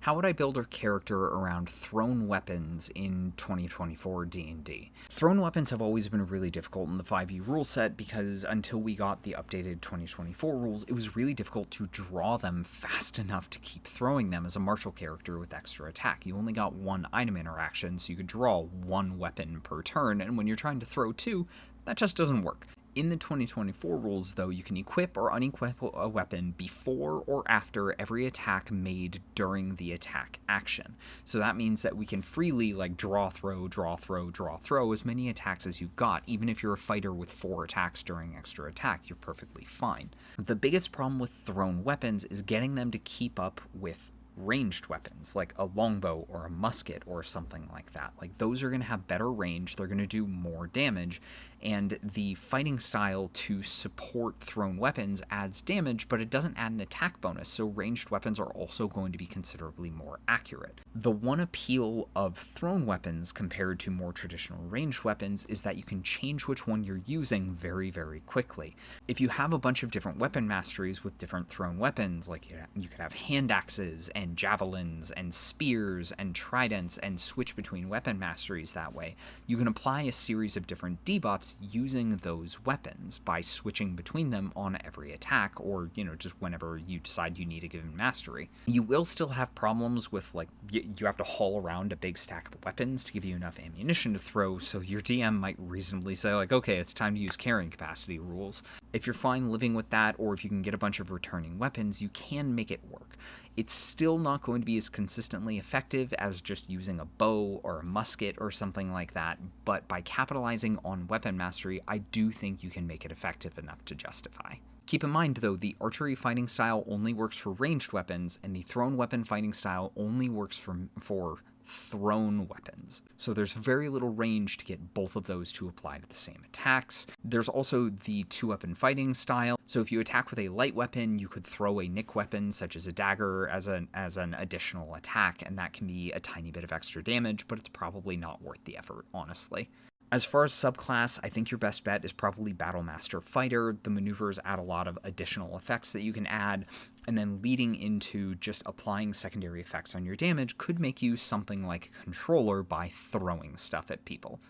How would I build a character around thrown weapons in 2024 D&D? Thrown weapons have always been really difficult in the 5e rule set because until we got the updated 2024 rules, it was really difficult to draw them fast enough to keep throwing them as a martial character with extra attack. You only got one item interaction, so you could draw one weapon per turn, and when you're trying to throw two, that just doesn't work. In the 2024 rules, though, you can equip or unequip a weapon before or after every attack made during the attack action. So that means that we can freely draw, throw, draw, throw, draw, throw as many attacks as you've got. Even if you're a fighter with 4 attacks during extra attack, you're perfectly fine. The biggest problem with thrown weapons is getting them to keep up with ranged weapons like a longbow or a musket or something like that. Those are going to have better range, they're going to do more damage, and the fighting style to support thrown weapons adds damage, but it doesn't add an attack bonus, so ranged weapons are also going to be considerably more accurate. The one appeal of thrown weapons compared to more traditional ranged weapons is that you can change which one you're using very, very quickly. If you have a bunch of different weapon masteries with different thrown weapons, you could have hand axes and javelins and spears and tridents and switch between weapon masteries that way, you can apply a series of different debuffs using those weapons by switching between them on every attack, or just whenever you decide you need a given mastery. You will still have problems with you have to haul around a big stack of weapons to give you enough ammunition to throw, so your DM might reasonably say okay, it's time to use carrying capacity rules. If you're fine living with that, or if you can get a bunch of returning weapons, you can make it work. It's still not going to be as consistently effective as just using a bow or a musket or something like that, but by capitalizing on weapon mastery, I do think you can make it effective enough to justify. Keep in mind, though, the archery fighting style only works for ranged weapons, and the thrown weapon fighting style only works for thrown weapons. So there's very little range to get both of those to apply to the same attacks. There's also the 2-weapon fighting style. So if you attack with a light weapon, you could throw a nick weapon, such as a dagger, as an additional attack, and that can be a tiny bit of extra damage, but it's probably not worth the effort, honestly. As far as subclass, I think your best bet is probably Battlemaster Fighter. The maneuvers add a lot of additional effects that you can add, and then leading into just applying secondary effects on your damage could make you something like a controller by throwing stuff at people.